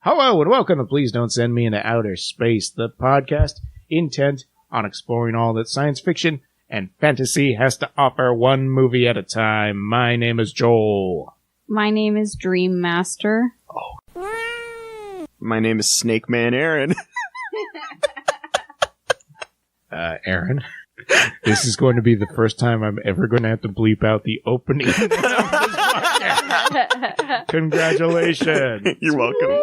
Hello and welcome to Please Don't Send Me into Outer Space, the podcast intent on exploring all that science fiction and fantasy has to offer one movie at a time. My name is Joel. My name is Dream Master. Oh. My name is Snake Man Aaron. Aaron, this is going to be the first time I'm ever going to have to bleep out the opening of this podcast. Congratulations. You're welcome.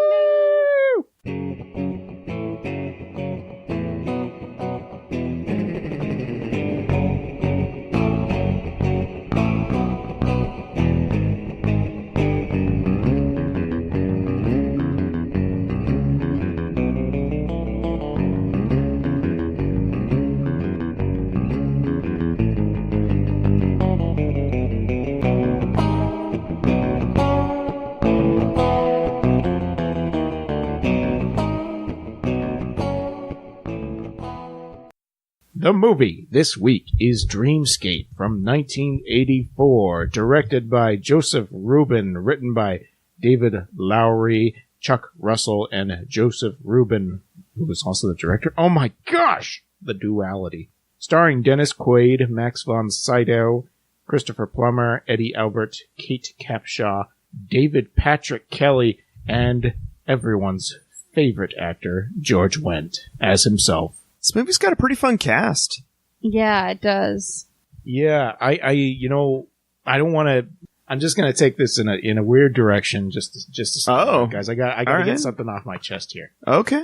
The movie this week is Dreamscape from 1984, directed by Joseph Rubin, written by David Lowery, Chuck Russell, and Joseph Rubin, who was also the director. Oh my gosh! The duality. Starring Dennis Quaid, Max von Sydow, Christopher Plummer, Eddie Albert, Kate Capshaw, David Patrick Kelly, and everyone's favorite actor, George Wendt, as himself. This movie's got a pretty fun cast. Yeah, it does. Yeah, I don't want to. I'm just going to take this in a weird direction. Just to start, guys. I got to get something off my chest here. Okay.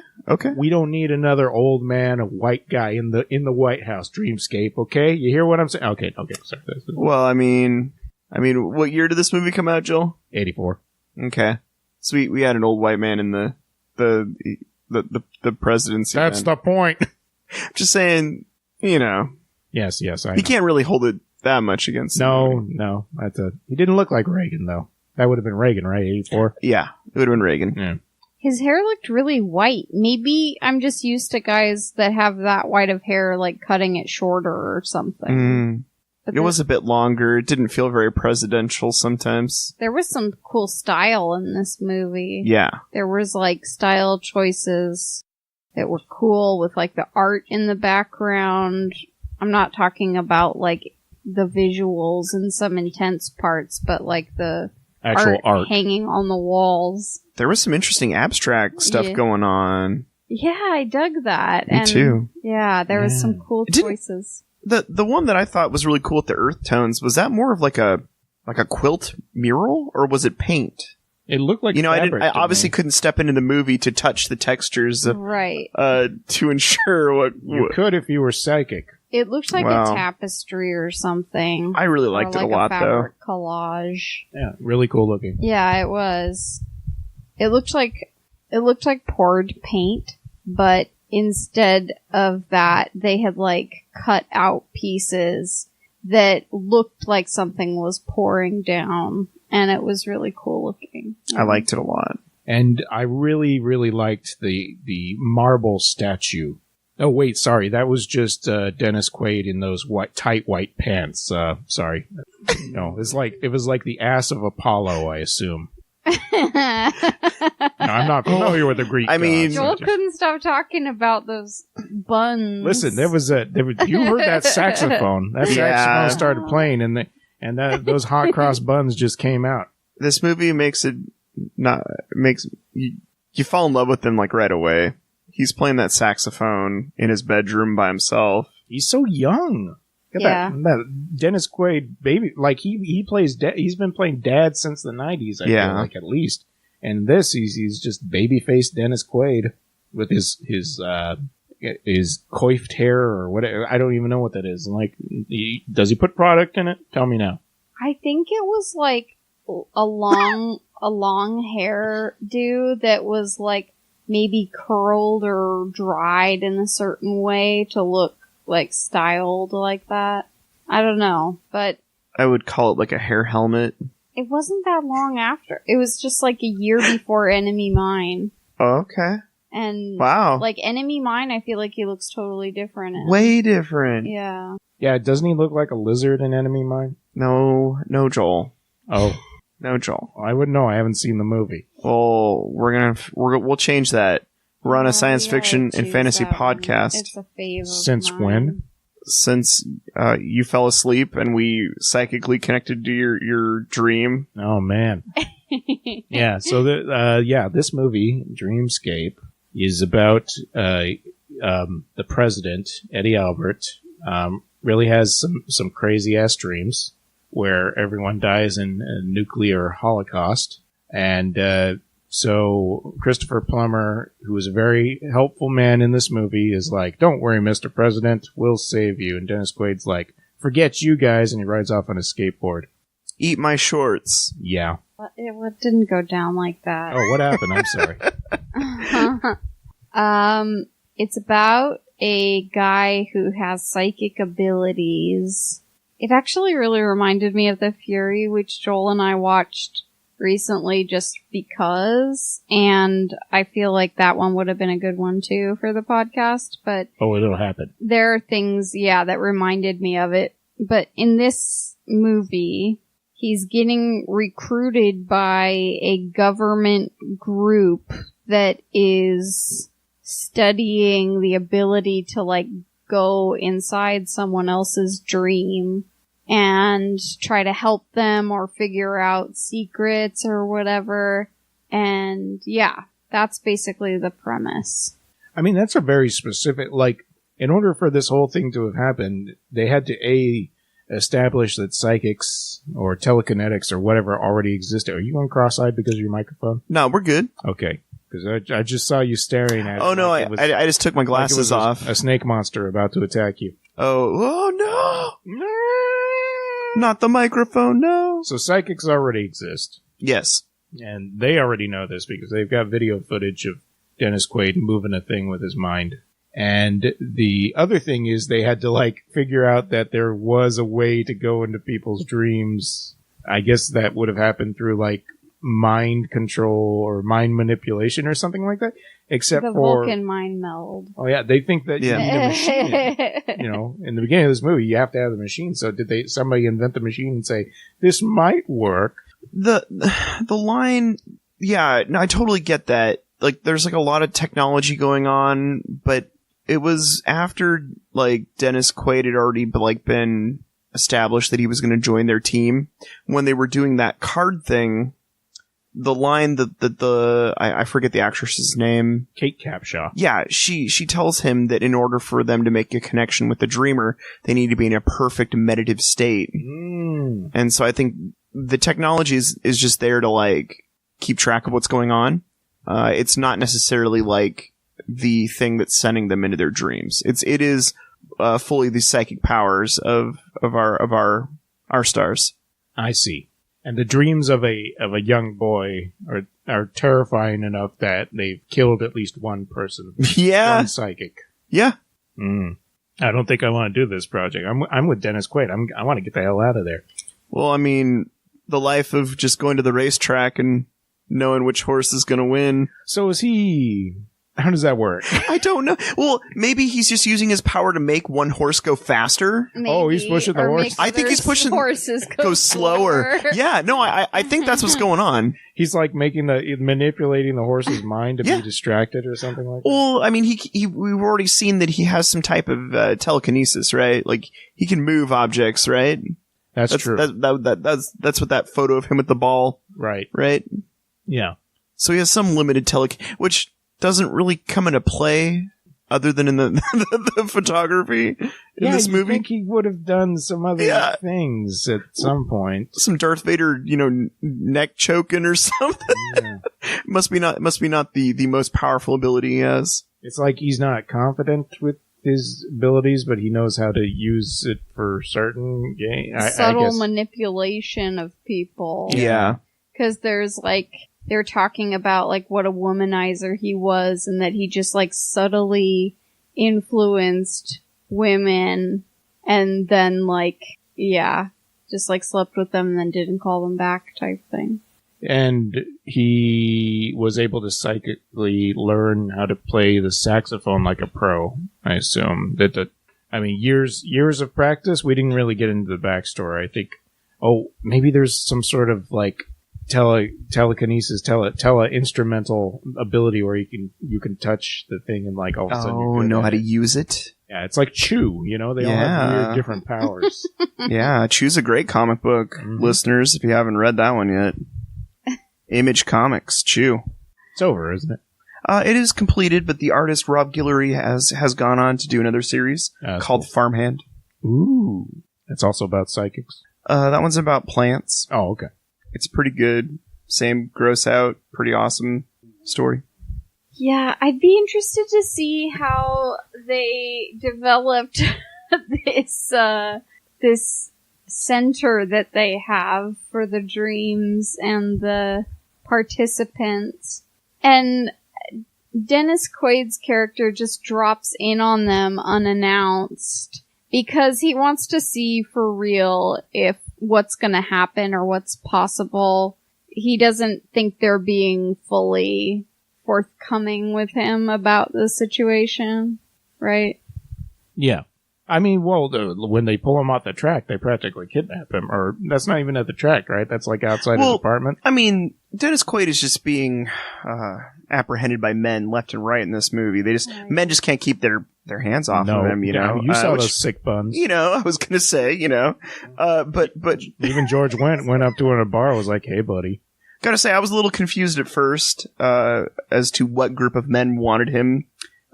We don't need another old man, a white guy in the White House. Dreamscape. Okay, you hear what I'm saying? Okay. Sorry. Well, I mean, what year did this movie come out, Joel? 84. Okay, so we had an old white man in the presidency. That's the point. I'm just saying, you know. Yes, I he know. can't really hold it that much against him. No. He didn't look like Reagan, though. That would have been Reagan, right? 84? Yeah, it would have been Reagan. Yeah. His hair looked really white. Maybe I'm just used to guys that have that white of hair, like cutting it shorter or something. But it was a bit longer. It didn't feel very presidential sometimes. There was some cool style in this movie. Yeah. There was, like, style choices that were cool with, like, the art in the background. I'm not talking about, like, the visuals and some intense parts, but, like, the actual art hanging on the walls. There was some interesting abstract stuff going on. Yeah, I dug that. Me too. Yeah, there was some cool choices. The one that I thought was really cool with the earth tones, was that more of like a quilt mural, or was it paint? It looked like fabric, I obviously couldn't step into the movie to touch the textures of, to ensure what you could if you were psychic. It looked like a tapestry or something. I really liked it a lot, though. Collage. Yeah, really cool looking. Yeah, it was. It looked like poured paint, but instead of that, they had like cut out pieces that looked like something was pouring down. And it was really cool looking. I liked it a lot. And I really, really liked the marble statue. Oh, wait, sorry. That was just Dennis Quaid in those tight white pants. Sorry. No, it was like the ass of Apollo, I assume. No, I'm not familiar with the Greek gods. Joel couldn't stop talking about those buns. Listen, you heard that saxophone. That saxophone started playing, and those hot cross buns just came out. This movie you fall in love with him like right away. He's playing that saxophone in his bedroom by himself. He's so young. That Dennis Quaid baby, like he plays. He's been playing dad since the 90s. I feel like, at least. And this, he's just baby-faced Dennis Quaid with his coiffed hair or whatever. I don't even know what that is. And like, does he put product in it? Tell me now. I think it was like a long hair do that was like maybe curled or dried in a certain way to look like styled like that. I don't know, but I would call it like a hair helmet. It wasn't that long after. It was just like a year before Enemy Mine. Oh, okay. And wow, like Enemy Mine, I feel like he looks totally different in. Way different. Yeah. Yeah, doesn't he look like a lizard in Enemy Mine? No, Joel. Oh. No, Joel. I wouldn't know. I haven't seen the movie. Well, we'll change that. We're on a science fiction and fantasy podcast. It's a fave of Since mine. when? Since you fell asleep and we psychically connected to your dream. Oh, man. Yeah, so this movie, Dreamscape, is about the president, Eddie Albert, really has some crazy-ass dreams where everyone dies in a nuclear holocaust. And so Christopher Plummer, who is a very helpful man in this movie, is like, don't worry, Mr. President, we'll save you. And Dennis Quaid's like, forget you guys, and he rides off on his skateboard. Eat my shorts. Yeah. It didn't go down like that. Oh, what happened? I'm sorry. It's about a guy who has psychic abilities. It actually really reminded me of The Fury, which Joel and I watched recently just because, and I feel like that one would have been a good one too for the podcast, but Oh, it'll happen. there are things, that reminded me of it. But in this movie, he's getting recruited by a government group that is studying the ability to, go inside someone else's dream and try to help them or figure out secrets or whatever. And that's basically the premise. I mean, that's a very specific, in order for this whole thing to have happened, they had to, establish that psychics or telekinetics or whatever already existed. Are you going cross-eyed because of your microphone? No, we're good. Okay. Because I just saw you staring at it. Oh, no, like I just took my like it glasses was off. A snake monster about to attack you. Oh, no! Not the microphone, no! So psychics already exist. Yes. And they already know this because they've got video footage of Dennis Quaid moving a thing with his mind. And the other thing is they had to, figure out that there was a way to go into people's dreams. I guess that would have happened through, mind control or mind manipulation or something like that. Except The for... Vulcan mind meld. Oh, yeah, they think that you need a machine. In the beginning of this movie, you have to have the machine. So did somebody invent the machine and say, this might work? The line, no, I totally get that. There's a lot of technology going on, but it was after Dennis Quaid had already been established that he was going to join their team when they were doing that card thing. The line that I forget the actress's name. Kate Capshaw. Yeah, she tells him that in order for them to make a connection with the dreamer, they need to be in a perfect meditative state. Mm. And so I think the technology is just there to keep track of what's going on. It's not necessarily the thing that's sending them into their dreams. It is fully the psychic powers of our stars. I see. And the dreams of a young boy are terrifying enough that they've killed at least one person. Yeah. One psychic. Yeah. Mm. I don't think I want to do this project. I'm with Dennis Quaid. I want to get the hell out of there. Well, I mean, the life of just going to the racetrack and knowing which horse is going to win. So is he... How does that work? I don't know. Well, maybe he's just using his power to make one horse go faster. Maybe, Oh, he's pushing the or horse. make I think he's other pushing- horses Go slower. Yeah, no, I think that's what's going on. He's manipulating the horse's mind to Yeah. be distracted or something like that. Well, I mean, we've already seen that he has some type of telekinesis, right? He can move objects, right? That's true. That's what that photo of him with the ball, Right. right? Yeah. So he has some limited which doesn't really come into play other than in the the photography in this you movie. think he would have done some other Yeah. things at some point. Some Darth Vader, neck choking or something. Yeah. must be not the most powerful ability he has. It's like he's not confident with his abilities, but he knows how to use it for certain games. Subtle manipulation of people. Yeah. Because there's they're talking about what a womanizer he was and that he just subtly influenced women and then just slept with them and then didn't call them back type thing. And he was able to psychically learn how to play the saxophone like a pro, I assume. Years of practice. We didn't really get into the backstory. I think, maybe there's some sort of telekinesis, tele-instrumental ability where you can touch the thing and like all of a sudden you're good know at how to it. use it. Yeah, it's like Chew, you know, they all have weird different powers. Yeah, Chew's a great comic book, listeners, if you haven't read that one yet. Image Comics, Chew. It's over, isn't it? It is completed, but the artist Rob Guillory has gone on to do another series called Farmhand. Ooh. It's also about psychics. That one's about plants. Oh, okay. It's pretty good. Same gross out, pretty awesome story. Yeah, I'd be interested to see how they developed this center that they have for the dreams and the participants. And Dennis Quaid's character just drops in on them unannounced because he wants to see for real if what's going to happen or what's possible. He doesn't think they're being fully forthcoming with him about the situation, right? Yeah. I mean, well, when they pull him off the track, they practically kidnap him. Or that's not even at the track, right? That's like outside his apartment. I mean, Dennis Quaid is just being apprehended by men left and right in this movie. Men just can't keep their hands off of him, you know. You saw those sick buns. You know, I was going to say, you know. But even George went up to him in a bar and was like, "Hey, buddy." Gotta say, I was a little confused at first as to what group of men wanted him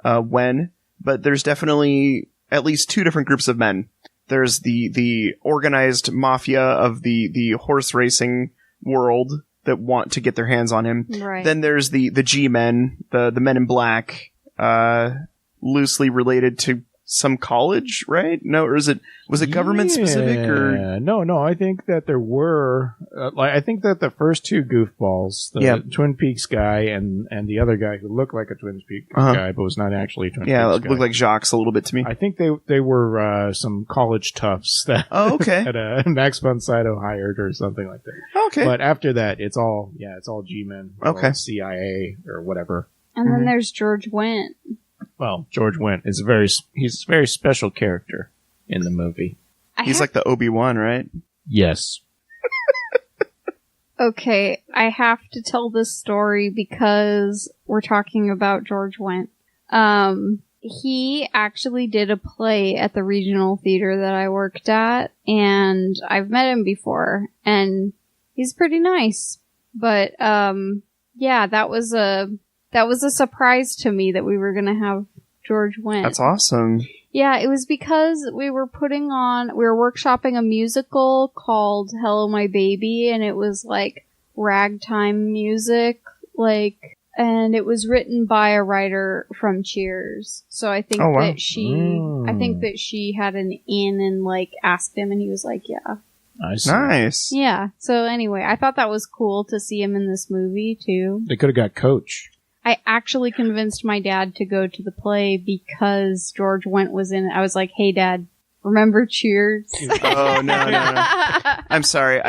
when, but there's definitely at least two different groups of men. There's the organized mafia of the horse racing world that want to get their hands on him. Right. Then there's the G-men, the men in black, loosely related to some college, right? No, or was it government specific? Or no? I think that there were. I think that the first two goofballs, the Twin Peaks guy and the other guy who looked like a Twin Peaks guy but was not actually a Twin Peaks guy. Yeah, looked like Jacques a little bit to me. I think they were some college toughs that that Max von Sydow hired or something like that. Okay, but after that, it's all G-men, CIA or whatever. And then there's George Wendt. Well, George Wendt is he's a very special character in the movie. He's like the Obi-Wan, right? Yes. Okay, I have to tell this story because we're talking about George Wendt. He actually did a play at the regional theater that I worked at, and I've met him before, and he's pretty nice. But, yeah, that was a surprise to me that we were going to have George Wendt. That's awesome. Yeah, it was because we were workshopping a musical called Hello My Baby, and it was like ragtime music, and it was written by a writer from Cheers. So I think that she had an in and asked him, and he was like, yeah. Nice. Yeah. So anyway, I thought that was cool to see him in this movie too. They could have got Coach. I actually convinced my dad to go to the play because George Wendt was in it. I was like, "Hey, Dad, remember Cheers?" Oh no! I'm sorry.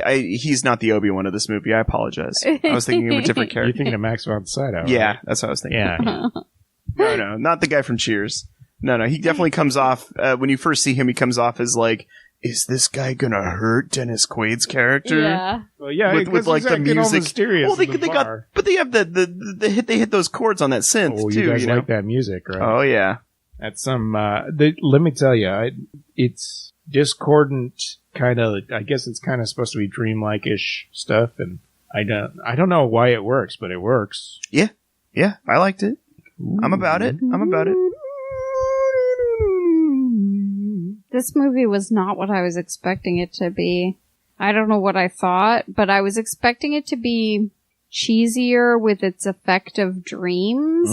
He's not the Obi-Wan of this movie. I apologize. I was thinking of a different character. You're thinking of Max von Sydow. Yeah, right? that's what I was thinking. Yeah. No, not the guy from Cheers. No, he definitely comes off when you first see him. He comes off as like, is this guy gonna hurt Dennis Quaid's character? Yeah. Well, yeah, with like the music. Well, they have the hit those chords on that synth too. You guys know? like that music, right? Oh yeah. That's some. Let me tell you, it's discordant kind of. I guess it's kind of supposed to be dreamlike-ish stuff, and I don't know why it works, but it works. Yeah, I liked it. I'm about it. This movie was not what I was expecting it to be. I don't know what I thought, but I was expecting it to be cheesier with its effect of dreams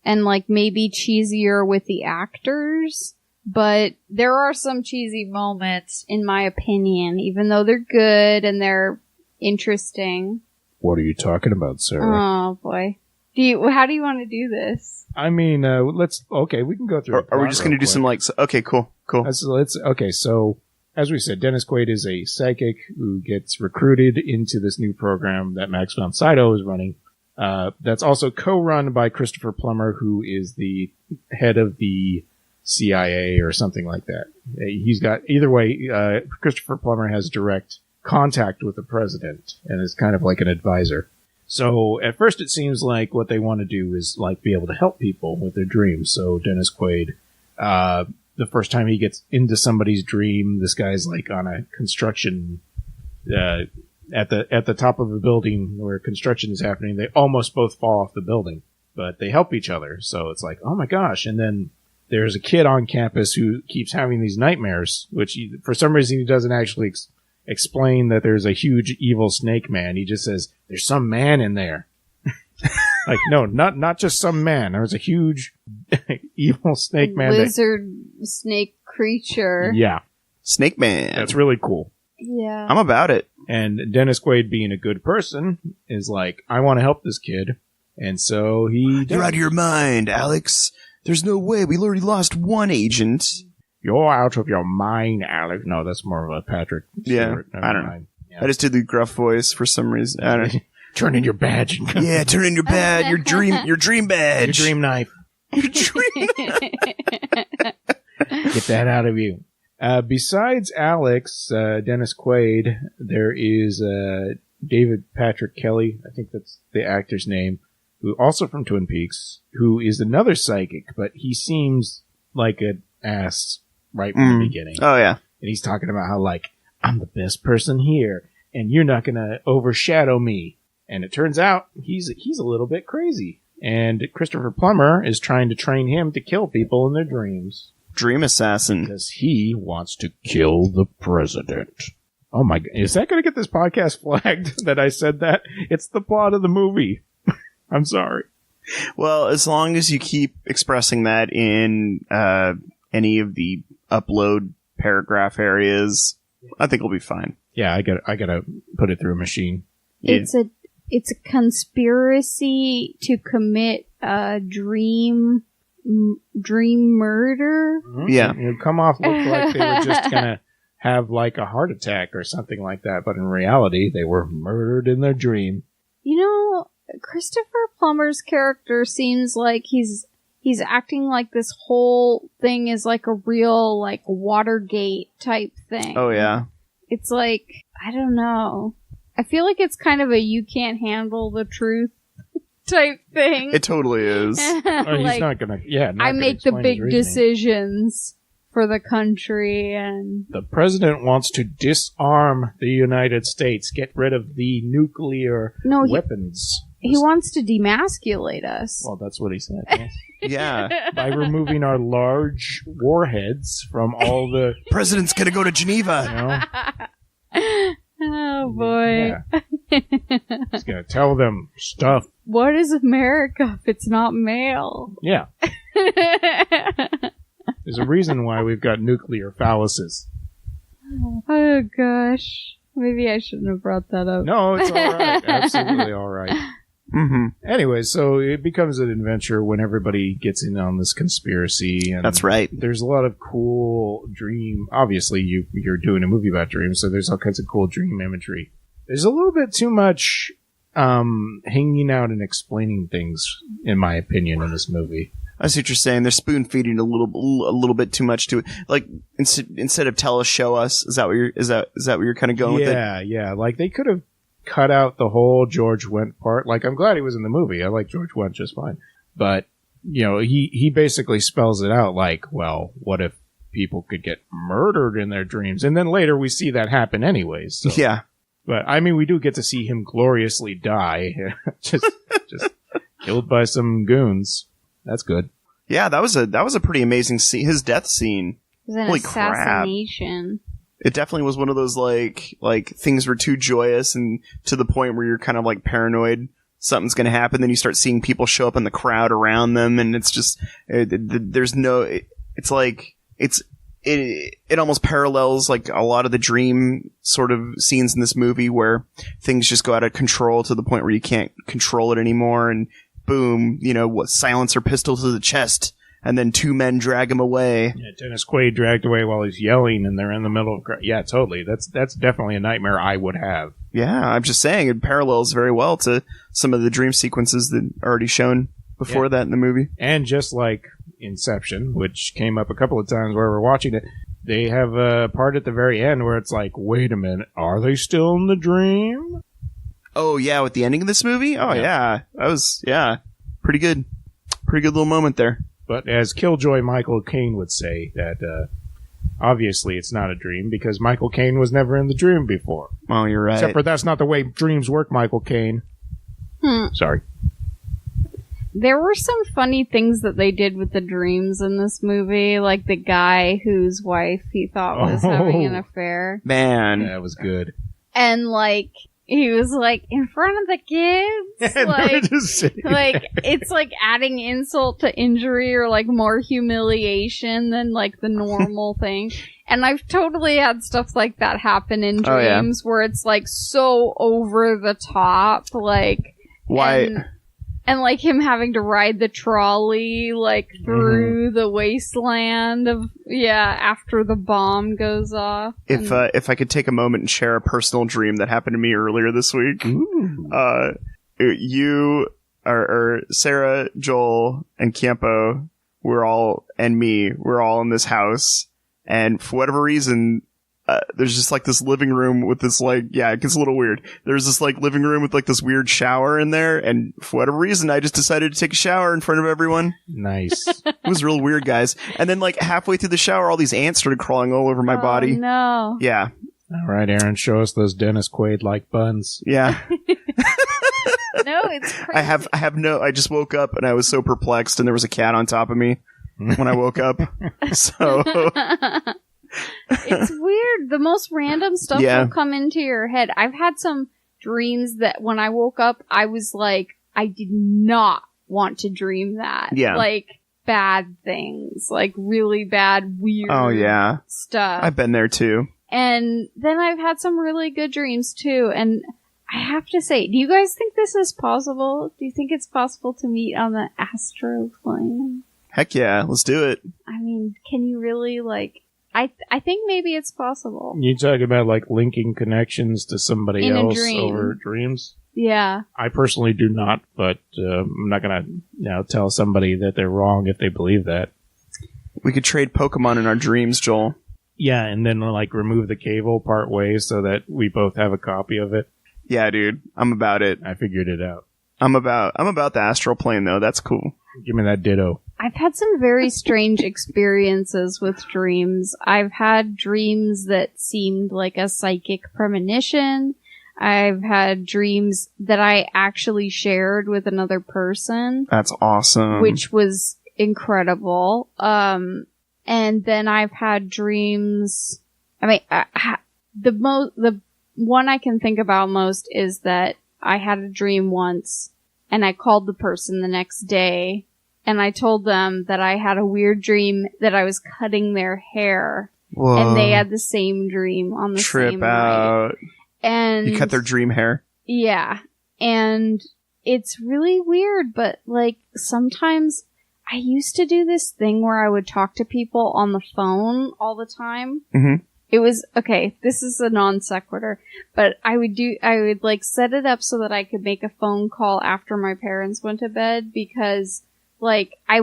and maybe cheesier with the actors. But there are some cheesy moments, in my opinion, even though they're good and they're interesting. What are you talking about, Sarah? Oh boy. How do you want to do this? I mean, we can go through. Are we just going to do some okay, cool. So as we said, Dennis Quaid is a psychic who gets recruited into this new program that Max von Sydow is running. That's also co-run by Christopher Plummer, who is the head of the CIA or something like that. He's got either way. Christopher Plummer has direct contact with the president and is kind of like an advisor. So at first it seems like what they want to do is like be able to help people with their dreams. So Dennis Quaid, the first time he gets into somebody's dream, this guy's like on a construction, at the top of a building where construction is happening. They almost both fall off the building, but they help each other. So it's like, oh my gosh. And then there's a kid on campus who keeps having these nightmares, which for some reason he doesn't actually explain that there's a huge evil snake man. He just says, there's some man in there. Like, no, not just some man. There's a huge evil snake man. Lizard snake creature. Yeah. Snake Man. That's really cool. Yeah. I'm about it. And Dennis Quaid, being a good person, is like, I want to help this kid. And so he does. You're out of your mind, Alex. There's no way. We already lost one agent. You're out of your mind, Alex. No, that's more of a Patrick Stewart. Yeah, I don't know. Yeah. I just did the gruff voice for some reason. I don't know. Turn in your badge. And Yeah, turn in your badge. Your dream badge. your dream knife. Your dream. Get that out of you. Besides Alex, Dennis Quaid, there is David Patrick Kelly. I think that's the actor's name, who also from Twin Peaks, who is another psychic, but he seems like an ass right from the beginning. Oh, yeah. And he's talking about how, like, I'm the best person here, and you're not going to overshadow me. And it turns out he's a little bit crazy. And Christopher Plummer is trying to train him to kill people in their dreams. Dream assassin. Because he wants to kill the president. Oh my God. Is that going to get this podcast flagged that I said that? It's the plot of the movie. I'm sorry. Well, as long as you keep expressing that in any of the upload paragraph areas, I think we'll be fine. Yeah, I gotta put it through a machine. It's a conspiracy to commit a dream murder. Mm-hmm. Yeah. It would come off look like they were just gonna have like a heart attack or something like that, but in reality, they were murdered in their dream. You know, Christopher Plummer's character seems like he's acting like this whole thing is like a real like Watergate type thing. Oh, yeah. It's like, I don't know. I feel like it's kind of a you can't handle the truth type thing. It totally is. Oh, he's Like, not gonna. Yeah, not I gonna make the explain his big reasoning. decisions for the country, and The president wants to disarm the United States, get rid of the nuclear no, weapons. he wants to demasculate us. Well, that's what he said. Yes. Yeah. By removing our large warheads from all the, President's gonna go to you Geneva. know, Oh boy. yeah. He's gonna tell them stuff. What is America if it's not male? Yeah, there's a reason why we've got nuclear phalluses. Oh gosh. Maybe I shouldn't have brought that up. No, it's all right. Absolutely all right. Mm-hmm. Anyway, so it becomes an adventure when everybody gets in on this conspiracy. And That's right. there's a lot of cool dream. Obviously, you're doing a movie about dreams, so there's all kinds of cool dream imagery. There's a little bit too much hanging out and explaining things, in my opinion, in this movie. I see what you're saying. They're spoon feeding a little bit too much to it. Like instead of tell us, show us. Is that what you're kind of going with it? Yeah. Like they could have cut out the whole George Wendt part. Like I'm glad he was in the movie. I like George Wendt just fine. But you know, he basically spells it out like, well, what if people could get murdered in their dreams? And then later we see that happen anyways. So. Yeah. But I mean, we do get to see him gloriously die, just killed by some goons. That's good. Yeah, that was a pretty amazing scene. His death scene. It was an Holy crap. assassination. It definitely was one of those like things were too joyous and to the point where you're kind of like paranoid something's going to happen. Then you start seeing people show up in the crowd around them, and it's just there's no. It almost parallels like a lot of the dream sort of scenes in this movie where things just go out of control to the point where you can't control it anymore, and boom, silencer pistol to the chest. And then two men drag him away. Yeah, Dennis Quaid dragged away while he's yelling, and they're in the middle of. Yeah, totally. That's definitely a nightmare I would have. Yeah, I'm just saying it parallels very well to some of the dream sequences that are already shown before that in the movie. And just like Inception, which came up a couple of times while we were watching it, they have a part at the very end where it's like, wait a minute, are they still in the dream? Oh, yeah, with the ending of this movie? Oh, yeah. That was, pretty good. Pretty good little moment there. But as Killjoy Michael Caine would say, that obviously it's not a dream because Michael Caine was never in the dream before. Oh, you're right. Except for that's not the way dreams work, Michael Caine. Sorry. There were some funny things that they did with the dreams in this movie, like the guy whose wife he thought was having an affair. Man. That was good. And, like, he was, like, in front of the kids. Like, just sitting like there. it's, like, adding insult to injury or, like, more humiliation than, like, the normal thing. And I've totally had stuff like that happen in dreams where it's, like, so over the top, like... Why... And, like, him having to ride the trolley, like, through the wasteland of, after the bomb goes off. If I could take a moment and share a personal dream that happened to me earlier this week. You, or Sarah, Joel, and Kiempo, we're all in this house. And for whatever reason... there's just like this living room with this like, it gets a little weird. There's this like living room with like this weird shower in there. And for whatever reason, I just decided to take a shower in front of everyone. Nice. It was real weird, guys. And then like halfway through the shower, all these ants started crawling all over my body. No. Yeah. All right, Aaron, show us those Dennis Quaid-like buns. Yeah. No, it's crazy. I just woke up and I was so perplexed and there was a cat on top of me when I woke up. So... It's weird. The most random stuff will come into your head. I've had some dreams that when I woke up, I was like, I did not want to dream that. Yeah. Like, bad things. Like, really bad, weird stuff. I've been there too. And then I've had some really good dreams too. And I have to say, do you guys think this is possible? Do you think it's possible to meet on the astral plane? Heck yeah. Let's do it. I mean, can you really, like... I think maybe it's possible. You talk about like linking connections to somebody in else a dream. over dreams? Yeah. I personally do not, but I'm not gonna tell somebody that they're wrong if they believe that. We could trade Pokemon in our dreams, Joel. Yeah, and then like remove the cable part ways so that we both have a copy of it. Yeah, dude. I'm about it. I figured it out. I'm about the astral plane though. That's cool. Give me that ditto. I've had some very strange experiences with dreams. I've had dreams that seemed like a psychic premonition. I've had dreams that I actually shared with another person. That's awesome. Which was incredible. And then I've had dreams... I mean, the one I can think about most is that I had a dream once, and I called the person the next day, and I told them that I had a weird dream that I was cutting their hair. Whoa. And they had the same dream on the Trip same out. night. And you cut their dream hair. Yeah. And it's really weird, but like sometimes I used to do this thing where I would talk to people on the phone all the time. Mm-hmm. It was, okay, this is a non sequitur, but I would like set it up so that I could make a phone call after my parents went to bed because like I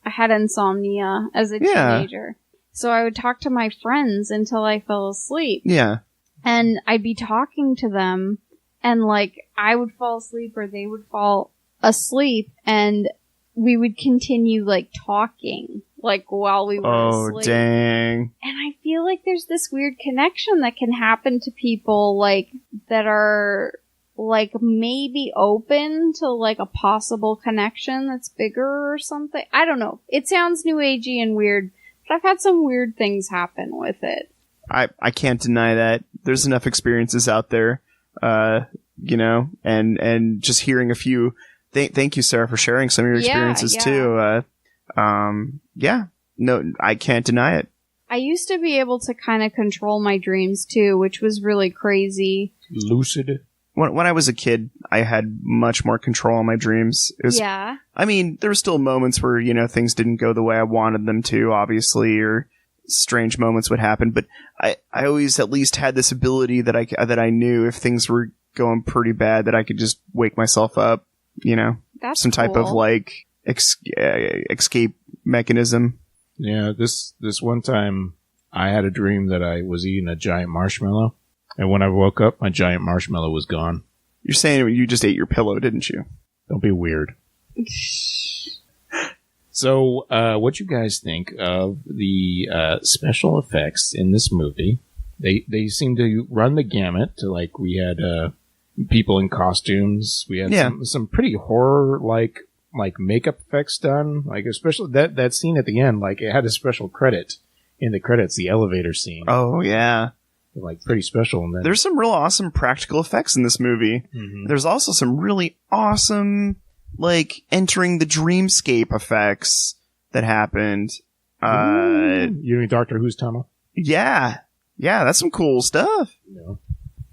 had insomnia as a teenager. So I would talk to my friends until I fell asleep. Yeah. And I'd be talking to them and like I would fall asleep or they would fall asleep and we would continue like talking like while we were asleep. Oh, dang. And I feel like there's this weird connection that can happen to people like that are like maybe open to like a possible connection that's bigger or something. I don't know. It sounds new agey and weird, but I've had some weird things happen with it. I can't deny that. There's enough experiences out there, you know, and just hearing a few. Thank you, Sarah, for sharing some of your experiences too. Yeah, no, I can't deny it. I used to be able to kind of control my dreams too, which was really crazy. Lucid. When I was a kid, I had much more control on my dreams. It was, I mean, there were still moments where, you know, things didn't go the way I wanted them to, obviously, or strange moments would happen. But I always at least had this ability that I knew if things were going pretty bad that I could just wake myself up, you know, That's some type of cool. like escape mechanism. Yeah, this one time I had a dream that I was eating a giant marshmallow, and when I woke up, my giant marshmallow was gone. You're saying you just ate your pillow, didn't you? Don't be weird. So, what you guys think of the special effects in this movie? They seem to run the gamut. To like, we had people in costumes. We had some pretty horror like makeup effects done. Like, especially that scene at the end. Like, it had a special credit in the credits. The elevator scene. Oh yeah. Like, pretty special. And then there's some real awesome practical effects in this movie. Mm-hmm. There's also some really awesome, like, entering the dreamscape effects that happened. You mean Doctor Who's tunnel? Yeah, that's some cool stuff.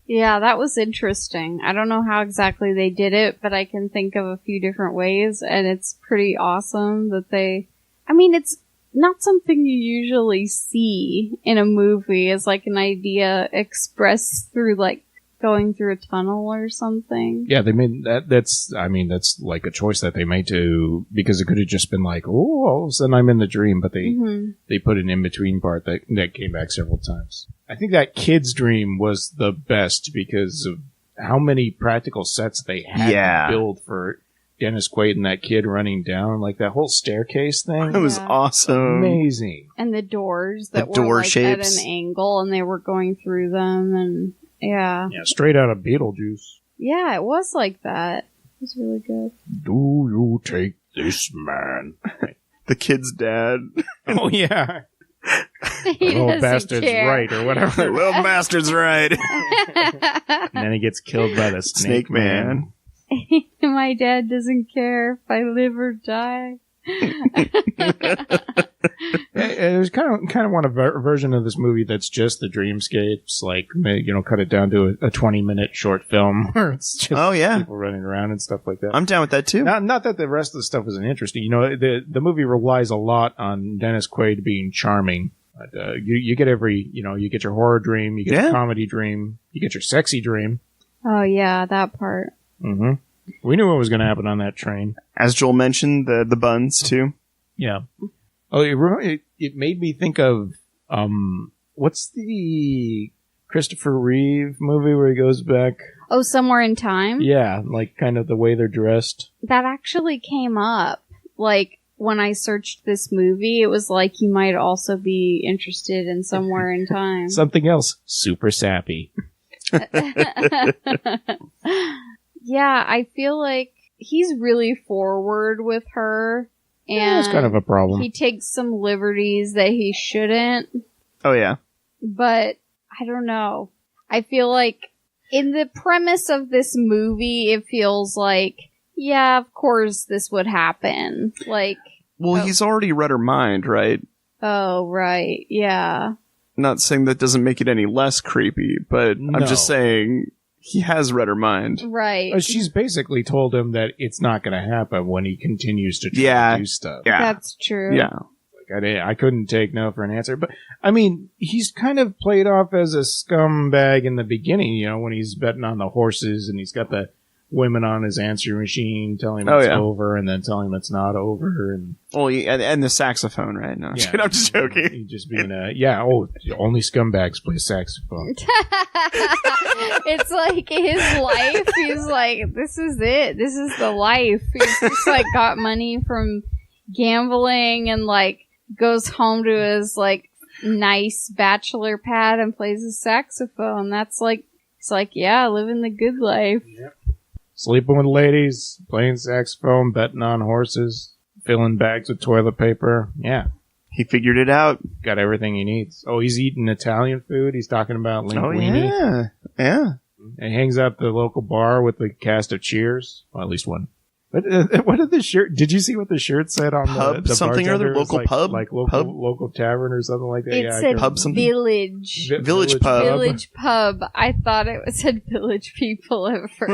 Yeah, that was interesting. I don't know how exactly they did it, but I can think of a few different ways, and it's pretty awesome that it's not something you usually see in a movie as like an idea expressed through like going through a tunnel or something. Yeah, they made that. That's like a choice that they made because it could have just been like, oh, all of a sudden I'm in the dream, but they put an in between part that came back several times. I think that kid's dream was the best because of how many practical sets they had to build for Dennis Quaid and that kid running down, like that whole staircase thing. It was awesome. Amazing. And the doors that were like at an angle and they were going through them and yeah, straight out of Beetlejuice. Yeah, it was like that. It was really good. Do you take this man? The kid's dad. Oh yeah. Little bastard's right, or whatever. Little bastard's right. And then he gets killed by the snake man. My dad doesn't care if I live or die. There's kind of one version of this movie that's just the dreamscapes, like, cut it down to a 20-minute short film where it's just people running around and stuff like that. I'm down with that too. Not that the rest of the stuff isn't interesting. The movie relies a lot on Dennis Quaid being charming. But, you get you get your horror dream, you get your comedy dream, you get your sexy dream. Oh yeah, that part. Mm-hmm. We knew what was going to happen on that train. As Joel mentioned, the buns too. Yeah. Oh, it made me think of what's the Christopher Reeve movie where he goes back? Oh, Somewhere in Time? Yeah, like kind of the way they're dressed. That actually came up. Like when I searched this movie, it was like you might also be interested in Somewhere in Time. Something else super sappy. Yeah, I feel like he's really forward with her. And that's kind of a problem. He takes some liberties that he shouldn't. Oh, yeah. But, I don't know. I feel like, in the premise of this movie, it feels like, yeah, of course this would happen. Like... Well, he's already read her mind, right? Oh, right. Yeah. Not saying that doesn't make it any less creepy, but I'm just saying... He has read her mind. Right. She's basically told him that it's not going to happen when he continues to try to do stuff. Yeah. That's true. Yeah. Like, I couldn't take no for an answer. But, I mean, he's kind of played off as a scumbag in the beginning, when he's betting on the horses and he's got the women on his answering machine telling him it's over and then telling him it's not over. And and the saxophone, right? No, I'm just joking. He's just being only scumbags play saxophone. It's like his life. He's like, this is it. This is the life. He's just like got money from gambling and like goes home to his like nice bachelor pad and plays his saxophone. That's like, it's like, yeah, living the good life. Yep. Sleeping with ladies, playing saxophone, betting on horses, filling bags with toilet paper. Yeah. He figured it out. Got everything he needs. Oh, he's eating Italian food. He's talking about linguine. Oh, yeah. And he hangs out at the local bar with the cast of Cheers. Well, at least one. What did the shirt? Did you see what the shirt said on pub, the something or other? Local pub? Like local tavern or something like that? It said pub something? Village. Village pub. Village pub. I thought it said Village People at first.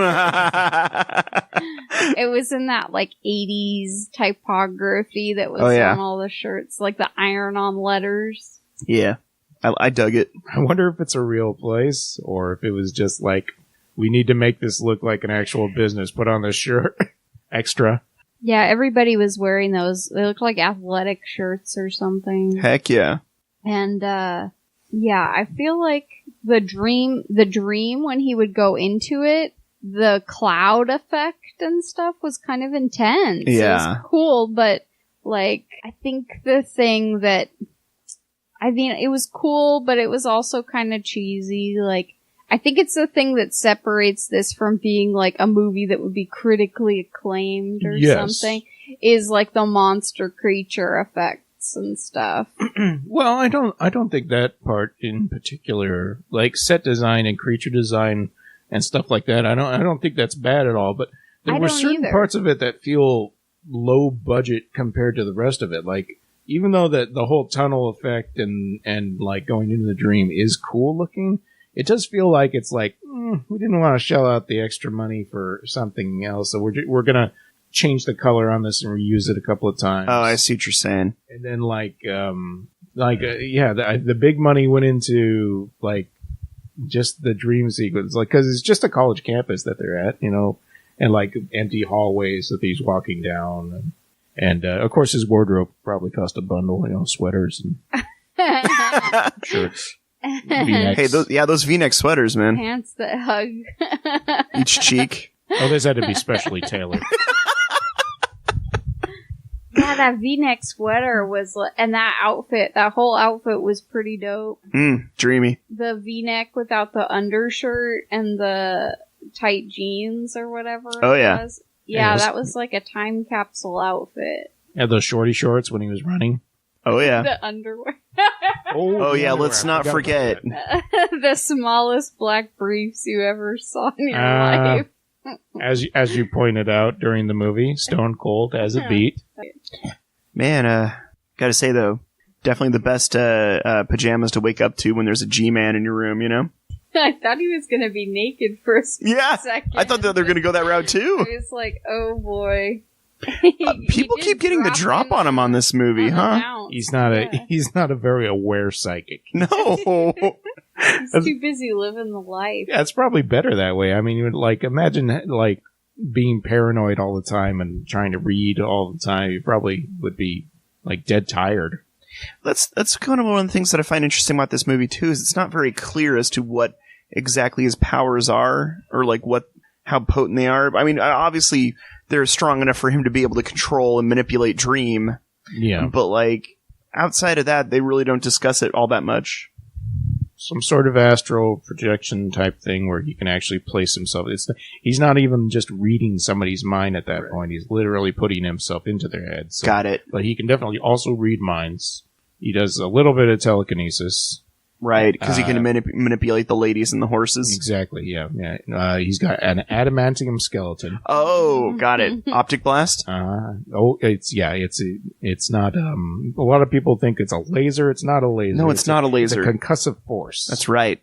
It was in that like 80s typography that was on all the shirts. Like the iron-on letters. Yeah. I dug it. I wonder if it's a real place or if it was just like, we need to make this look like an actual business. Put on this shirt. Extra. Yeah, everybody was wearing those. They looked like athletic shirts or something. Heck yeah. And Yeah, I feel like the dream when he would go into it, the cloud effect and stuff was kind of intense. Yeah. It was cool, but like, I think the thing that, I mean, it was cool, but it was also kind of cheesy. Like, I think it's the thing that separates this from being like a movie that would be critically acclaimed or something, is like the monster creature effects and stuff. Well, I don't think that part in particular, like set design and creature design and stuff like that, I don't think that's bad at all, but there were certain parts of it that feel low budget compared to the rest of it. Like, even though that the whole tunnel effect and like going into the dream is cool looking, it does feel like it's like, we didn't want to shell out the extra money for something else, so we're gonna change the color on this and reuse it a couple of times. Oh, I see what you're saying. And then the big money went into like just the dream sequence, like, because it's just a college campus that they're at, you know, and like empty hallways that he's walking down, and of course his wardrobe probably cost a bundle, you know, sweaters and shirts. Hey, those V-neck sweaters, man. Pants that hug each cheek. Oh, those had to be specially tailored. Yeah, that V-neck sweater was, and that whole outfit was pretty dope. Dreamy. The V-neck without the undershirt and the tight jeans or whatever. Oh, yeah. Was. Yeah, that was like a time capsule outfit. Yeah, those shorty shorts when he was running. Oh, yeah. The underwear. Oh, yeah, let's not forget. The smallest black briefs you ever saw in your life. As you pointed out during the movie, Stone Cold as a beat. Man, gotta say though, definitely the best pajamas to wake up to when there's a G-Man in your room, you know? I thought he was gonna be naked for a second. I thought that they were gonna go that route too. I was like, oh boy. People keep getting the drop on him on this movie, huh? He's not a very aware psychic. No. He's too busy living the life. Yeah, it's probably better that way. I mean, you would, like, imagine like being paranoid all the time and trying to read all the time. You probably would be like dead tired. That's kind of one of the things that I find interesting about this movie too, is it's not very clear as to what exactly his powers are, or like how potent they are. I mean, obviously they're strong enough for him to be able to control and manipulate Dream. Yeah. But like outside of that, they really don't discuss it all that much. Some sort of astral projection type thing where he can actually place himself. He's not even just reading somebody's mind at that point. He's literally putting himself into their head. So, got it. But he can definitely also read minds. He does a little bit of telekinesis. Right, because he can manipulate the ladies and the horses. Exactly, yeah. He's got an adamantium skeleton. Oh, got it. Optic blast? It's not, a lot of people think it's a laser. It's not a laser. No, it's not a laser. It's a concussive force. That's right.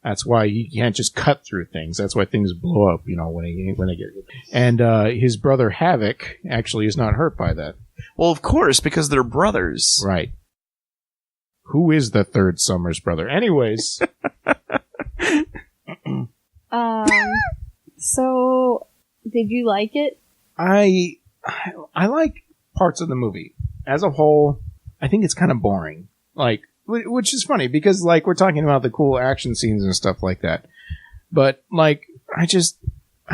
That's why he can't just cut through things. That's why things blow up, you know, when they get hit. And his brother Havoc actually is not hurt by that. Well, of course, because they're brothers. Right. Who is the third Summers brother? Anyways. So, did you like it? I like parts of the movie. As a whole, I think it's kind of boring. Like, which is funny because, like, we're talking about the cool action scenes and stuff like that. But, like, I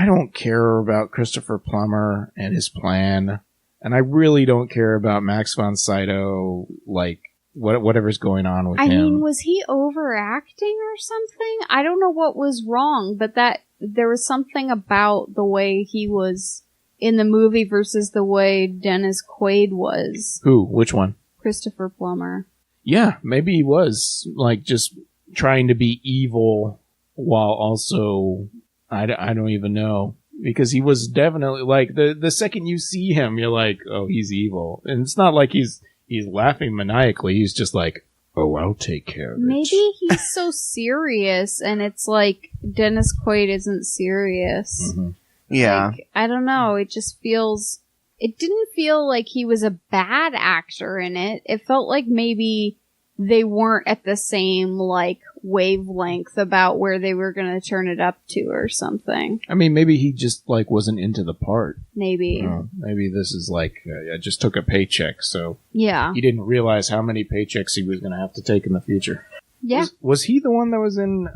don't care about Christopher Plummer and his plan. And I really don't care about Max von Sydow, like, whatever's going on with him. I mean, was he overacting or something? I don't know what was wrong, but there was something about the way he was in the movie versus the way Dennis Quaid was. Who? Which one? Christopher Plummer. Yeah, maybe he was, like, just trying to be evil while also, I don't even know. Because he was definitely, like, the second you see him, you're like, oh, he's evil. And it's not like he's laughing maniacally. He's just like, oh, I'll take care of it. Maybe he's so serious, and it's like Dennis Quaid isn't serious. Mm-hmm. Yeah. Like, I don't know. It didn't feel like he was a bad actor in it. It felt like maybe they weren't at the same, like, wavelength about where they were going to turn it up to or something. I mean, maybe he just, like, wasn't into the part. Maybe. Maybe this is like, I just took a paycheck, so yeah, he didn't realize how many paychecks he was going to have to take in the future. Yeah. Was he the one that was in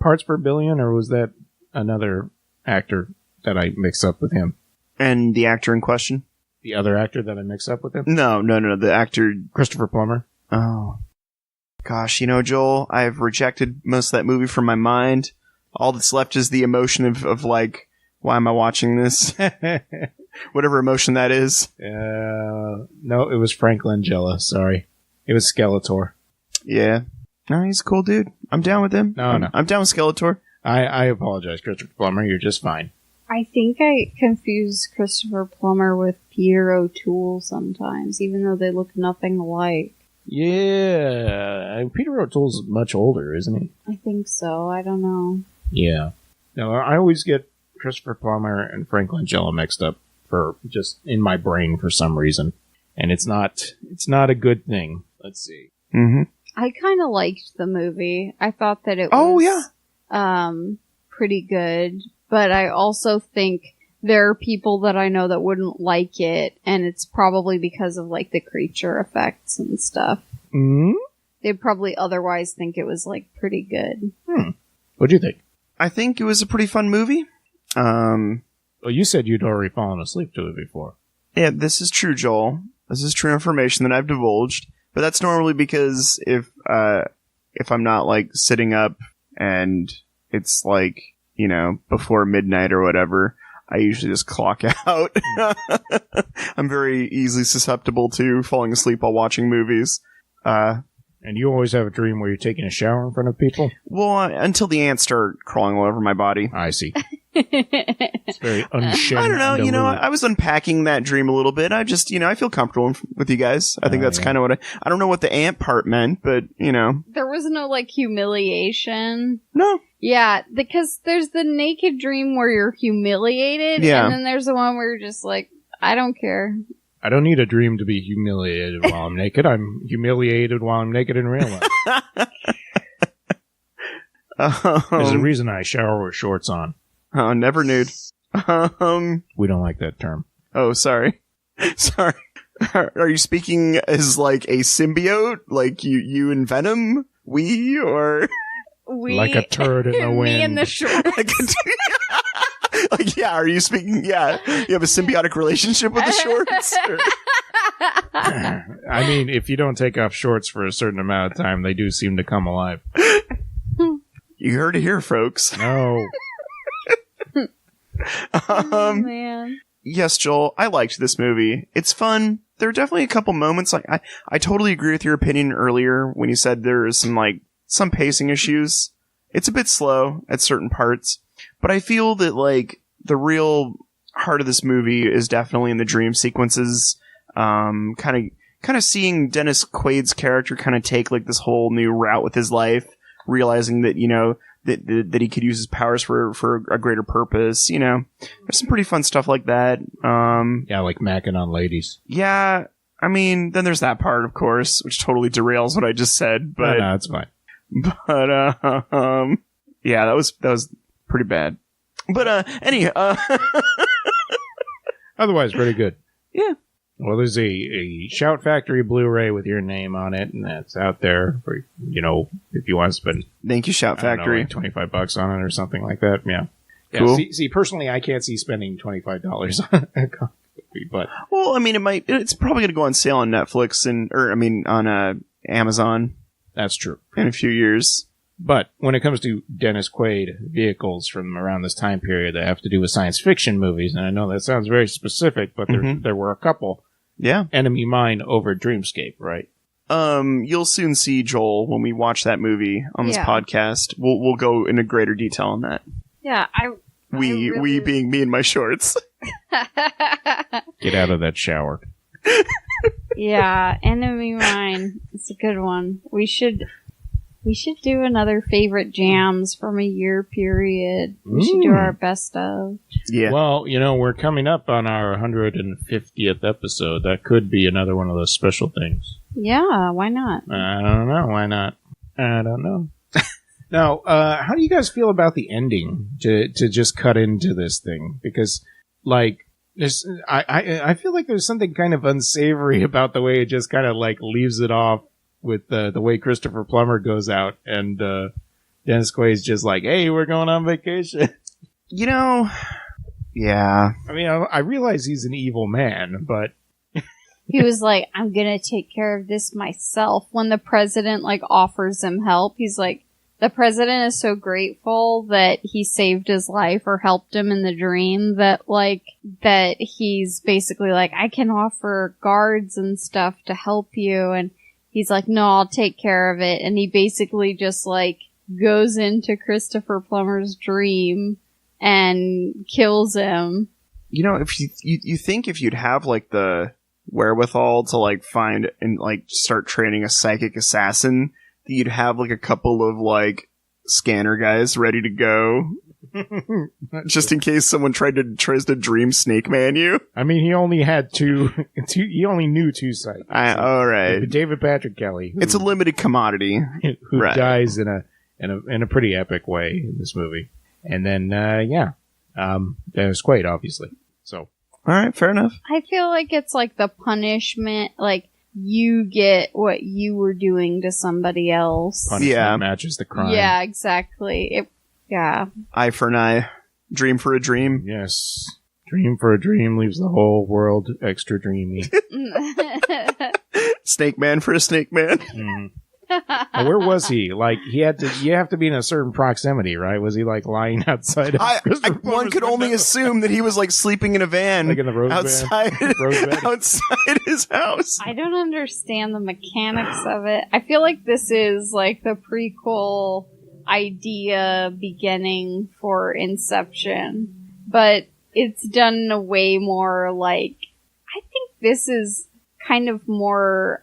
Parts Per Billion, or was that another actor that I mix up with him? And the actor in question? The other actor that I mix up with him? No. The actor... Christopher Plummer. Oh. Gosh, Joel, I've rejected most of that movie from my mind. All that's left is the emotion of like, why am I watching this? Whatever emotion that is. No, it was Frank Langella. Sorry. It was Skeletor. Yeah. No, he's a cool dude. I'm down with him. No. I'm down with Skeletor. I apologize, Christopher Plummer. You're just fine. I think I confuse Christopher Plummer with Peter O'Toole sometimes, even though they look nothing alike. Yeah. Peter O'Toole's much older, isn't he? I think so. I don't know. Yeah. No, I always get Christopher Plummer and Frank Langella mixed up for just in my brain for some reason. And it's not a good thing. Let's see. Mm-hmm. I kind of liked the movie. I thought that it was pretty good. But I also think there are people that I know that wouldn't like it, and it's probably because of like the creature effects and stuff. Mm-hmm. They'd probably otherwise think it was like pretty good. What'd you think? I think it was a pretty fun movie. Well, you said you'd already fallen asleep to it before. Yeah, this is true, Joel. This is true information that I've divulged. But that's normally because if I'm not like sitting up and it's like, before midnight or whatever, I usually just clock out. I'm very easily susceptible to falling asleep while watching movies. And you always have a dream where you're taking a shower in front of people? Well, until the ants start crawling all over my body. I see. It's very unshaped. I don't know. I was unpacking that dream a little bit. I just, I feel comfortable with you guys. I think that's kind of what I don't know what the ant part meant, but, There was no, like, humiliation. No. Yeah, because there's the naked dream where you're humiliated, and then there's the one where you're just like, I don't care. I don't need a dream to be humiliated while I'm naked. I'm humiliated while I'm naked in real life. There's a reason I shower with shorts on. Oh, never nude. We don't like that term. Oh, sorry. Sorry. Are you speaking as like a symbiote? Like you and Venom? We or... We, like a turd in the wind. Me and the shorts. Like, are you speaking? Yeah, you have a symbiotic relationship with the shorts? I mean, if you don't take off shorts for a certain amount of time, they do seem to come alive. You heard it here, folks. No. Oh, man. Yes, Joel, I liked this movie. It's fun. There are definitely a couple moments. Like I totally agree with your opinion earlier when you said there's some pacing issues. It's a bit slow at certain parts, but I feel that like the real heart of this movie is definitely in the dream sequences. Kind of seeing Dennis Quaid's character kind of take like this whole new route with his life, realizing that that he could use his powers for a greater purpose. There's some pretty fun stuff like that. Yeah, like macking on ladies. Yeah, I mean, then there's that part, of course, which totally derails what I just said. But no, it's fine. But yeah, that was pretty bad. But anyhow, otherwise pretty good. Yeah. Well, there's a Shout Factory Blu-ray with your name on it, and that's out there for if you want to spend. Thank you, Shout Factory. Like $25 on it or something like that. Yeah. Cool. See, personally, I can't see spending $25 on a copy, but well, I mean, it's probably going to go on sale on Netflix on Amazon. That's true. In a few years. But when it comes to Dennis Quaid vehicles from around this time period that have to do with science fiction movies, and I know that sounds very specific, but there were a couple. Yeah. Enemy Mine over Dreamscape, right? You'll soon see, Joel, when we watch that movie on this podcast. We'll go into greater detail on that. Yeah, we being me and my shorts. Get out of that shower. Yeah, Enemy Mine. It's a good one. We should do another favorite jams from a year period. We should do our best of. Yeah. Well, we're coming up on our 150th episode. That could be another one of those special things. Yeah, why not? I don't know. Why not? I don't know. Now, how do you guys feel about the ending to just cut into this thing? Because, like, I feel like there's something kind of unsavory about the way it just kind of like leaves it off with the way Christopher Plummer goes out, and Dennis Quaid's just like, "Hey, we're going on vacation." You know, yeah. I mean, I realize he's an evil man, but He was like, I'm gonna take care of this myself. When the president, like, offers him help, he's like, the president is so grateful that he saved his life or helped him in the dream that, like, that he's basically like, I can offer guards and stuff to help you. And he's like, no, I'll take care of it. And he basically just, like, goes into Christopher Plummer's dream and kills him. You know, if you think if you'd have, like, the wherewithal to, like, find and, like, start training a psychic assassin, that you'd have, like, a couple of, like, scanner guys ready to go just in case someone tries to dream Snake Man you. I mean, he only had two he only knew two psychics. All right. David Patrick Kelly. It's a limited commodity. Who Right. dies in a pretty epic way in this movie. And then, Dennis Quaid, obviously. So. All right, fair enough. I feel like it's like the punishment, like, you get what you were doing to somebody else. Punishment matches the crime. Yeah, exactly. Yeah. Eye for an eye. Dream for a dream. Yes. Dream for a dream leaves the whole world extra dreamy. Snake Man for a snake man. Mm. Now, where was he? Like, you have to be in a certain proximity, right? Was he, like, lying outside of one could only assume that he was, like, sleeping in a van. Like in the Rose outside, Van? outside his house. I don't understand the mechanics of it. I feel like this is, like, the prequel idea beginning for Inception. But it's done in a way more, like, I think this is kind of more,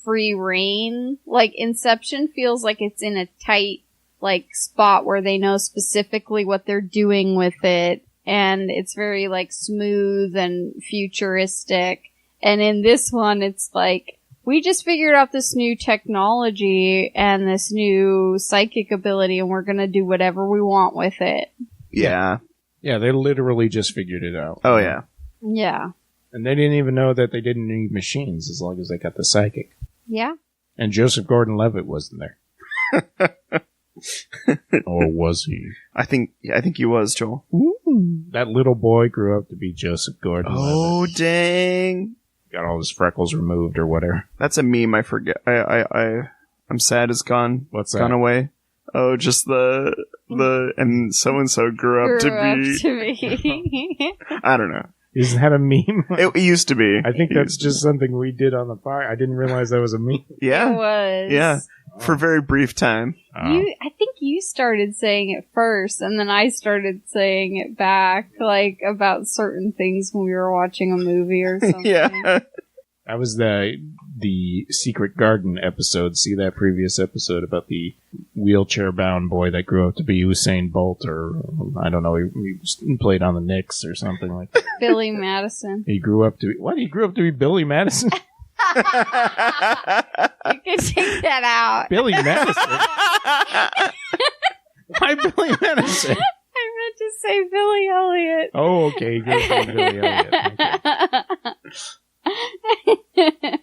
free reign. Like, Inception feels like it's in a tight, like, spot where they know specifically what they're doing with it. And it's very, like, smooth and futuristic. And in this one, it's like, we just figured out this new technology and this new psychic ability, and we're gonna do whatever we want with it. Yeah. Yeah, they literally just figured it out. Oh, yeah. Yeah. And they didn't even know that they didn't need machines as long as they got the psychic. Yeah. And Joseph Gordon-Levitt wasn't there. Or was he? I think he was, Joel. Ooh. That little boy grew up to be Joseph Gordon-Levitt. Oh, dang. Got all his freckles removed or whatever. That's a meme I forget. I'm sad it's gone. What's that? Gone away. Oh, just the and so-and-so grew up to be. I don't know. Isn't that a meme? It used to be. I think that's just something we did on the fire. I didn't realize that was a meme. Yeah. It was. Yeah. For a very brief time. I think you started saying it first, and then I started saying it back, like, about certain things when we were watching a movie or something. Yeah. That was the Secret Garden episode. See that previous episode about the wheelchair-bound boy that grew up to be Usain Bolt, or I don't know, he played on the Knicks or something like that. Billy Madison. He grew up to be... What? He grew up to be Billy Madison? You can take that out. Billy Madison? Why Billy Madison? I meant to say Billy Elliot. Oh, okay. He grew up to be Billy Elliot. Okay.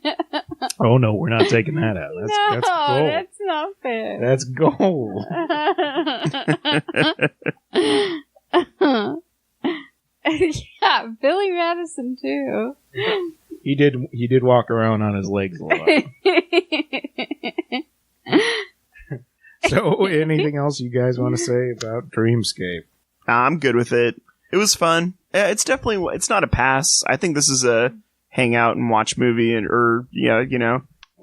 Oh, no, we're not taking that out. That's gold. That's not fair. That's gold. Yeah, Billy Madison too. He did walk around on his legs a lot. So, anything else you guys want to say about Dreamscape? I'm good with it. It was fun. It's not a pass. I think this is a hang out and watch movie or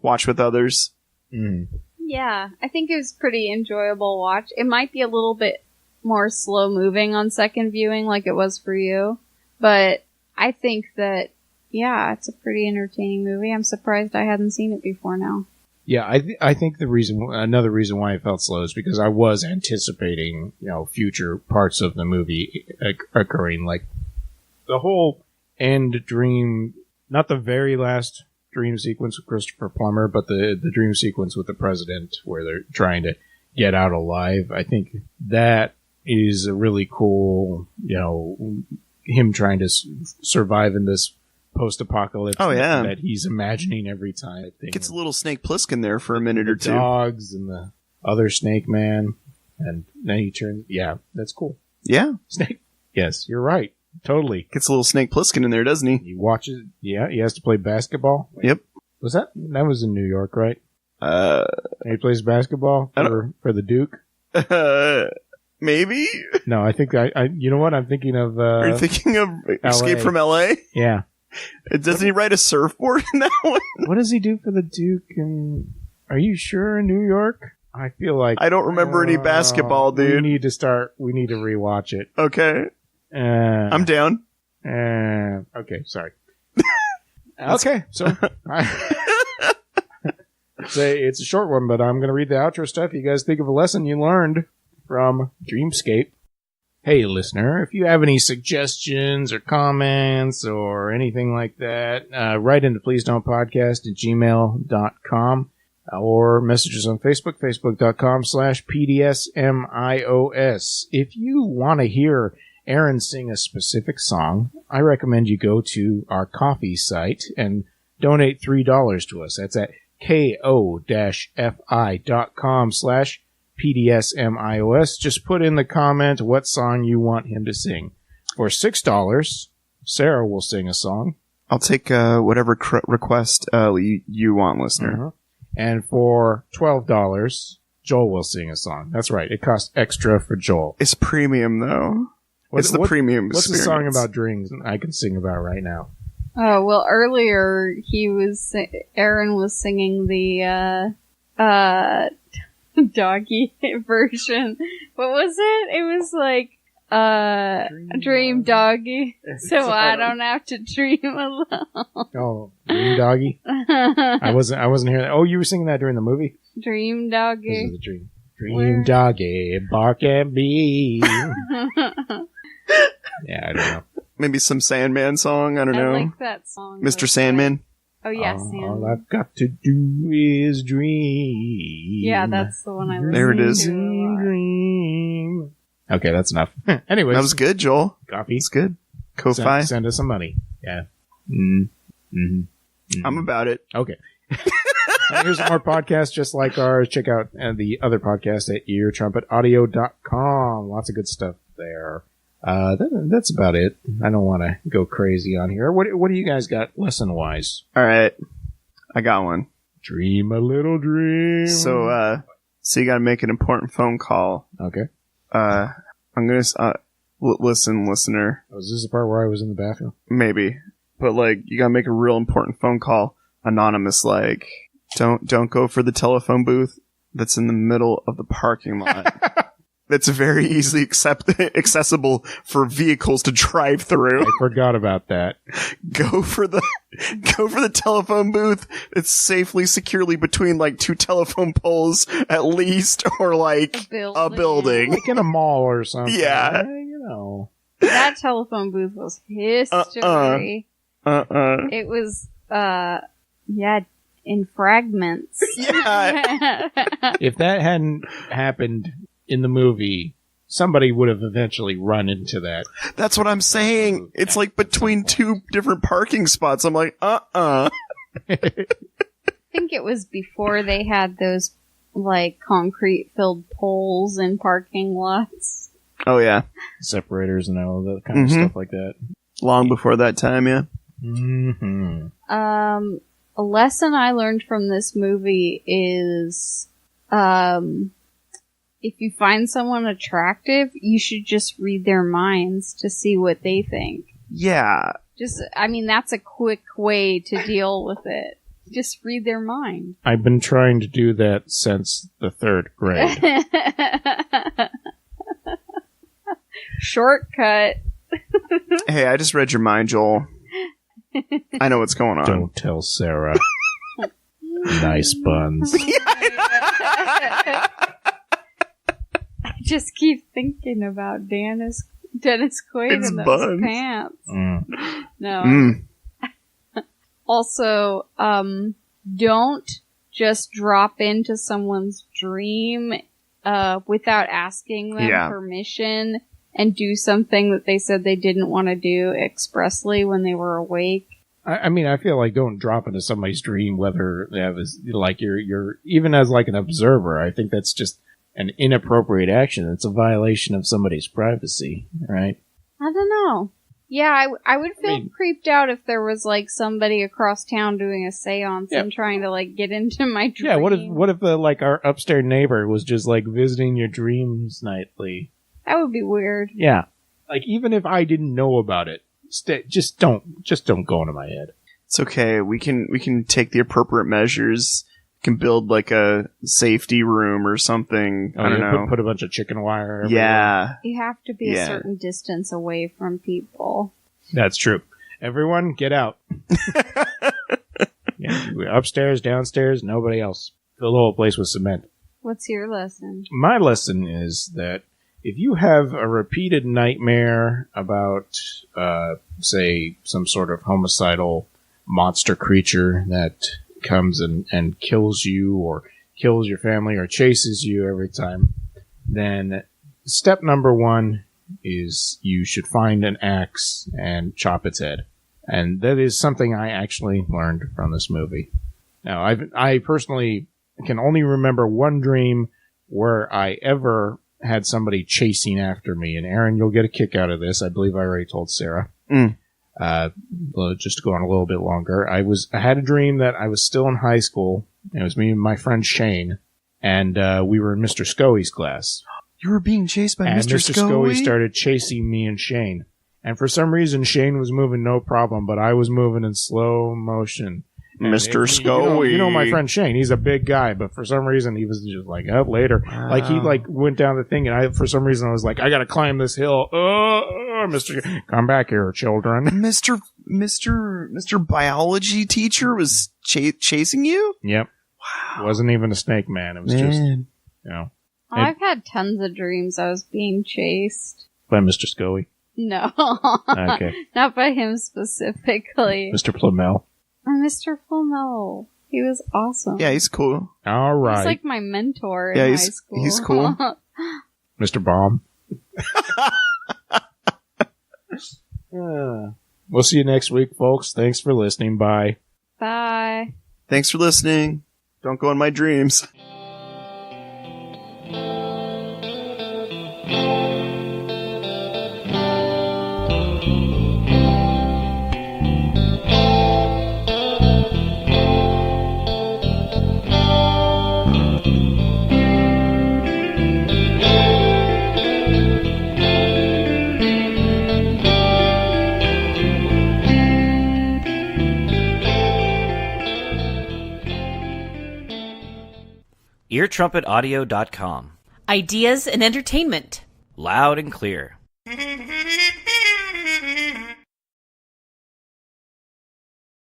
watch with others. Mm. Yeah, I think it was pretty enjoyable watch. It might be a little bit more slow moving on second viewing like it was for you, but I think that, yeah, it's a pretty entertaining movie. I'm surprised I hadn't seen it before now. Yeah, I think another reason why it felt slow is because I was anticipating, future parts of the movie occurring, like the whole end dream, not the very last dream sequence with Christopher Plummer, but the dream sequence with the president where they're trying to get out alive. I think that is a really cool, him trying to survive in this post-apocalypse. Oh, yeah. That he's imagining every time. I think. Gets a little Snake Plissken there for a minute or two. Dogs and the other Snake Man. And then he turns... Yeah, that's cool. Yeah. Snake... Yes, you're right. Totally. Gets a little Snake Plissken in there, doesn't he? He watches... Yeah, he has to play basketball. Yep. Was that... That was in New York, right? And he plays basketball for the Duke? Maybe? No, I think I... You know what? I'm thinking of... Are you thinking of Escape from L.A.? Yeah. Doesn't he ride a surfboard in that one? What does he do for the Duke? And are you sure in New York? I feel like I don't remember any basketball, dude. We need to rewatch it. Okay. I'm down. Okay, sorry. Okay, so it's a short one, but I'm going to read the outro stuff. You guys think of a lesson you learned from Dreamscape. Hey, listener, if you have any suggestions or comments or anything like that, write into pleasedon'tpodcast@gmail.com or messages on Facebook, facebook.com/PDSMiOS. If you want to hear Aaron sing a specific song, I recommend you go to our Ko-fi site and donate $3 to us. That's at ko-fi.com/PDSMiOS. Just put in the comment what song you want him to sing. For $6, Sarah will sing a song. I'll take whatever request you want, listener. Uh-huh. And for $12, Joel will sing a song. That's right. It costs extra for Joel. It's premium, though. It's the premium What's experience. the song about dreams I can sing about right now? Oh, well, earlier Aaron was singing the, doggy version. What was it? It was like, dream doggy. So I don't have to dream alone. Oh, Dream Doggy? I wasn't hearing that. Oh, you were singing that during the movie? Dream This doggy. is the dream. Dream Doggy, bark at me. Yeah, I don't know. Maybe some Sandman song. I don't know. I like that song. Mr. Sandman. Oh, yeah, All Sandman. I've got to do is dream. Yeah, that's the one I listened There it is. to a lot. Dream. Okay, that's enough. Anyways. That was good, Joel. Coffee. It's good. Ko-fi. Send us some money. Yeah. I'm about it. Okay. And here's more podcasts just like ours. Check out the other podcast at eartrumpetaudio.com. Lots of good stuff there. That's about it. I don't want to go crazy on here. What do you guys got lesson wise? All right. I got one. Dream a little dream. So you got to make an important phone call. Okay. I'm going to listen, listener. Was this the part where I was in the bathroom? Maybe. But you got to make a real important phone call. Anonymous, don't go for the telephone booth that's in the middle of the parking lot. That's very easily accessible for vehicles to drive through. I forgot about that. Go for the telephone booth. It's safely, securely between two telephone poles at least, or a building. Like in a mall or something. Yeah. You know. That telephone booth was history. It was, in fragments. Yeah. If that hadn't happened in the movie, somebody would have eventually run into that. That's what I'm saying. It's between two different parking spots. I'm like, I think it was before they had those, concrete filled poles in parking lots. Oh, yeah. Separators and all that kind of stuff like that. Long before that time, yeah. Mm-hmm. A lesson I learned from this movie is, if you find someone attractive, you should just read their minds to see what they think. Yeah. That's a quick way to deal with it. Just read their mind. I've been trying to do that since the 3rd grade. Shortcut. Hey, I just read your mind, Joel. I know what's going on. Don't tell Sarah. Nice buns. I just keep thinking about Dennis Quaid It's in those buns. pants. No. Mm. Also, don't just drop into someone's dream without asking them permission and do something that they said they didn't want to do expressly when they were awake. I mean, I feel like don't drop into somebody's dream, whether that was like you're even as like an observer. I think that's just an inappropriate action. It's a violation of somebody's privacy, right? I don't know. Yeah, I would feel creeped out if there was like somebody across town doing a seance and trying to like get into my dream. Yeah, what if like our upstairs neighbor was just like visiting your dreams nightly? That would be weird. Yeah, like even if I didn't know about it, just don't go into my head. It's okay. We can take the appropriate measures. Can build like a safety room or something. I don't know. Put a bunch of chicken wire everywhere. Yeah. You have to be a certain distance away from people. That's true. Everyone, get out. Upstairs, downstairs, nobody else. Fill the whole place with cement. What's your lesson? My lesson is that if you have a repeated nightmare about, say, some sort of homicidal monster creature that comes and kills you or kills your family or chases you every time, then step number 1 is you should find an axe and chop its head. And that is something I actually learned from this movie. Now, I personally can only remember one dream where I ever had somebody chasing after me. And Aaron, you'll get a kick out of this. I believe I already told Sarah. Just to go on a little bit longer, I had a dream that I was still in high school. It was me and my friend Shane, and we were in Mr. Scoey's class. You were being chased by Mr. Mr. Scoey started chasing me and Shane. And for some reason, Shane was moving no problem, but I was moving in slow motion. Mr. Scoey. You know my friend Shane. He's a big guy, but for some reason he was just like, up later. Wow. Like he like went down the thing, and for some reason I was like, I gotta climb this hill. Mr. Come back here, children. Mr. Biology teacher was chasing you? Yep. Wow. It wasn't even a snake man. It was just, I've had tons of dreams I was being chased. By Mr. Scoey? No. Okay. Not by him specifically. Mr. Plumel? Mr. Plumel. He was awesome. Yeah, he's cool. All right. He's like my mentor in high school. He's cool. Mr. Baum? We'll see you next week, folks. Thanks for listening. Bye. Bye. Thanks for listening. Don't go in my dreams. EarTrumpetAudio.com. Ideas and entertainment. Loud and clear.